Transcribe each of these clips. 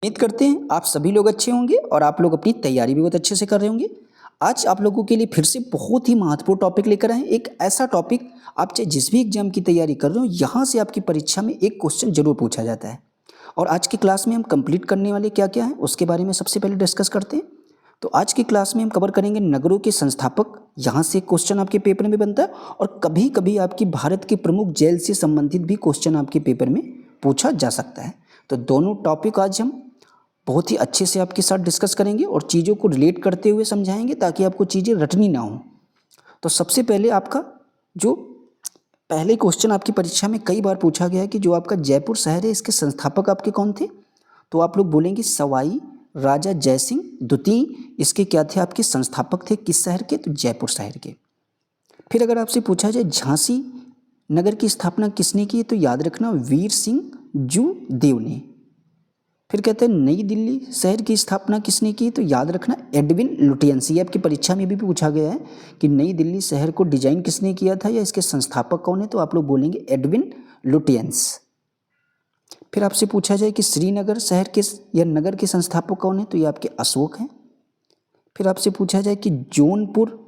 उम्मीद करते हैं आप सभी लोग अच्छे होंगे और आप लोग अपनी तैयारी भी बहुत अच्छे से कर रहे होंगे। आज आप लोगों के लिए फिर से बहुत ही महत्वपूर्ण टॉपिक लेकर आए हैं। एक ऐसा टॉपिक, आप चाहे जिस भी एग्जाम की तैयारी कर रहे हो, यहाँ से आपकी परीक्षा में एक क्वेश्चन जरूर पूछा जाता है। और आज की क्लास में हम कंप्लीट करने वाले क्या क्या है उसके बारे में सबसे पहले डिस्कस करते हैं। तो आज की क्लास में हम कवर करेंगे नगरों के संस्थापक। यहाँ से क्वेश्चन आपके पेपर में बनता है और कभी कभी आपकी भारत के प्रमुख जेल से संबंधित भी क्वेश्चन आपके पेपर में पूछा जा सकता है। तो दोनों टॉपिक आज हम बहुत ही अच्छे से आपके साथ डिस्कस करेंगे और चीज़ों को रिलेट करते हुए समझाएंगे ताकि आपको चीज़ें रटनी ना हो। तो सबसे पहले आपका जो पहले क्वेश्चन आपकी परीक्षा में कई बार पूछा गया है कि जो आपका जयपुर शहर है इसके संस्थापक आपके कौन थे, तो आप लोग बोलेंगे सवाई राजा जयसिंह द्वितीय। इसके क्या थे, आपके संस्थापक थे किस शहर के, तो जयपुर शहर के। फिर अगर आपसे पूछा जाए झांसी नगर की स्थापना किसने की, तो याद रखना वीर सिंह जू देव ने। फिर कहते हैं नई दिल्ली शहर की स्थापना किसने की, तो याद रखना एडविन लुटियंस। ये आपकी परीक्षा में भी पूछा गया है कि नई दिल्ली शहर को डिजाइन किसने किया था या इसके संस्थापक कौन है, तो आप लोग बोलेंगे एडविन लुटियंस। फिर आपसे पूछा जाए कि श्रीनगर शहर के या नगर के संस्थापक कौन है, तो ये आपके अशोक हैं। फिर आपसे पूछा जाए कि जौनपुर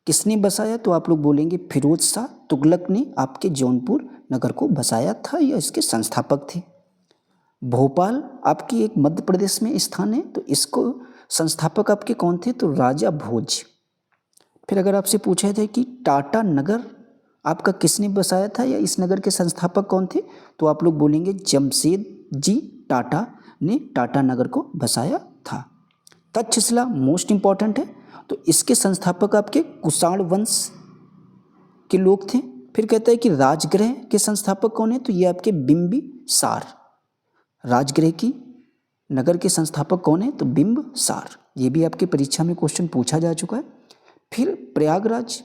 किसने बसाया, तो आप लोग बोलेंगे फिरोज शाह तुगलक ने आपके जौनपुर नगर को बसाया था या इसके संस्थापक थे। भोपाल आपकी एक मध्य प्रदेश में स्थान है, तो इसको संस्थापक आपके कौन थे, तो राजा भोज। फिर अगर आपसे पूछा जाए कि टाटा नगर आपका किसने बसाया था या इस नगर के संस्थापक कौन थे, तो आप लोग बोलेंगे जमशेद जी टाटा ने टाटा नगर को बसाया था। तक्षशिला मोस्ट इंपॉर्टेंट है, तो इसके संस्थापक आपके कुषाण वंश के लोग थे। फिर कहता है कि राजगृह के संस्थापक कौन है, तो ये आपके बिंबिसार। राजगृह की नगर के संस्थापक कौन है, तो बिंबिसार। ये भी आपके परीक्षा में क्वेश्चन पूछा जा चुका है। फिर प्रयागराज,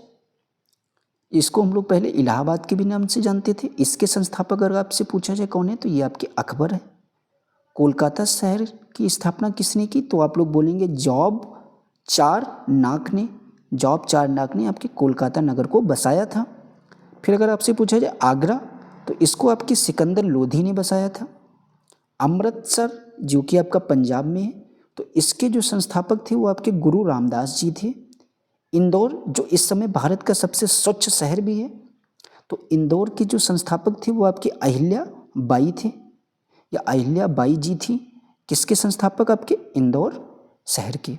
इसको हम लोग पहले इलाहाबाद के भी नाम से जानते थे, इसके संस्थापक अगर आपसे पूछा जाए कौन है, तो ये आपके अकबर है। कोलकाता शहर की स्थापना किसने की, तो आप लोग बोलेंगे जॉब चारनाक ने। जॉब चारनाक ने आपके कोलकाता नगर को बसाया था। फिर अगर आपसे पूछा जाए आगरा, तो इसको आपके सिकंदर लोधी ने बसाया था। अमृतसर जो कि आपका पंजाब में है, तो इसके जो संस्थापक थे वो आपके गुरु रामदास जी थे। इंदौर जो इस समय भारत का सबसे स्वच्छ शहर भी है, तो इंदौर के जो संस्थापक थे वो आपके अहिल्या बाई थे या अहिल्या बाई जी थी। किसके संस्थापक, आपके इंदौर शहर के।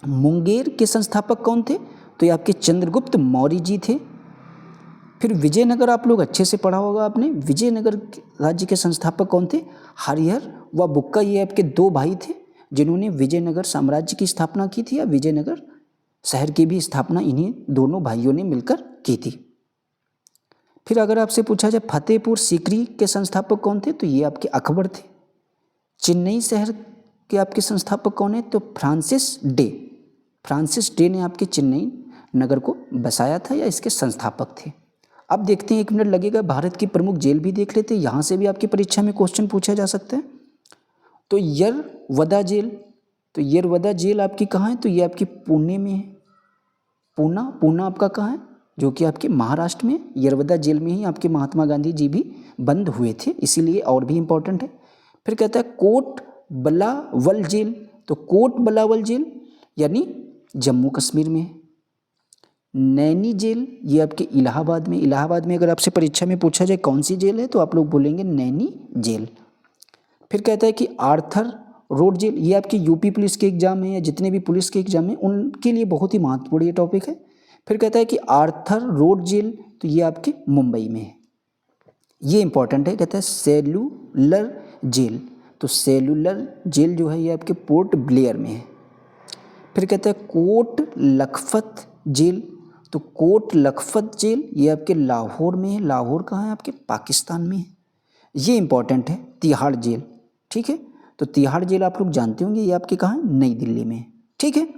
मुंगेर के संस्थापक कौन थे, तो ये आपके चंद्रगुप्त मौर्य जी थे। फिर विजयनगर आप लोग अच्छे से पढ़ा होगा आपने, विजयनगर राज्य के संस्थापक कौन थे, हरिहर व बुक्का। ये आपके दो भाई थे जिन्होंने विजयनगर साम्राज्य की स्थापना की थी या विजयनगर शहर की भी स्थापना इन्हीं दोनों भाइयों ने मिलकर की थी। फिर अगर आपसे पूछा जाए फतेहपुर सीकरी के संस्थापक कौन थे, तो ये आपके अकबर थे। चेन्नई शहर के आपके संस्थापक कौन है, तो फ्रांसिस डे। फ्रांसिस डे ने आपके चेन्नई नगर को बसाया था या इसके संस्थापक थे। अब देखते हैं, 1 मिनट लगेगा, भारत की प्रमुख जेल भी देख लेते हैं, यहाँ से भी आपकी परीक्षा में क्वेश्चन पूछा जा सकता है। तो यरवदा जेल, तो यरवदा जेल आपकी कहाँ है, तो ये आपकी पुणे में है। पूना आपका कहाँ है, जो कि आपके महाराष्ट्र में। यरवदा जेल में ही आपके महात्मा गांधी जी भी बंद हुए थे, इसीलिए और भी इम्पोर्टेंट है। फिर कहता है कोट बलावल जेल, तो कोट बलावल जेल यानी जम्मू कश्मीर में है। नैनी जेल ये आपके इलाहाबाद में। इलाहाबाद में अगर आपसे परीक्षा में पूछा जाए कौन सी जेल है, तो आप लोग बोलेंगे नैनी जेल। फिर कहता है कि आर्थर रोड जेल, ये आपके यूपी पुलिस के एग्जाम में या जितने भी पुलिस के एग्जाम में उनके लिए बहुत ही महत्वपूर्ण ये टॉपिक है। फिर कहता है कि आर्थर रोड जेल, तो ये आपके मुंबई में है, ये इंपॉर्टेंट है। कहता है सेलुलर जेल, तो सेलुलर जेल जो है ये आपके पोर्ट ब्लेयर में है। फिर कहता है कोट लखपत जेल, तो कोट लखपत जेल ये आपके लाहौर में है। लाहौर कहाँ है, आपके पाकिस्तान में है, ये इंपॉर्टेंट है। तिहाड़ जेल, ठीक है, तो तिहाड़ जेल आप लोग जानते होंगे, ये आपके कहाँ है, नई दिल्ली में है, ठीक है।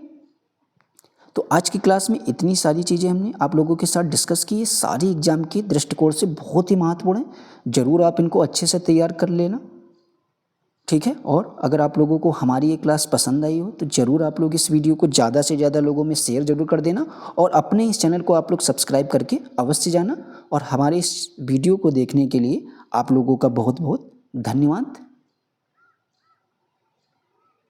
तो आज की क्लास में इतनी सारी चीज़ें हमने आप लोगों के साथ डिस्कस की, सारी एग्जाम के दृष्टिकोण से बहुत ही महत्वपूर्ण है। ज़रूर आप इनको अच्छे से तैयार कर लेना, ठीक है। और अगर आप लोगों को हमारी ये क्लास पसंद आई हो तो ज़रूर आप लोग इस वीडियो को ज़्यादा से ज़्यादा लोगों में शेयर ज़रूर कर देना और अपने इस चैनल को आप लोग सब्सक्राइब करके अवश्य जाना। और हमारे इस वीडियो को देखने के लिए आप लोगों का बहुत बहुत धन्यवाद।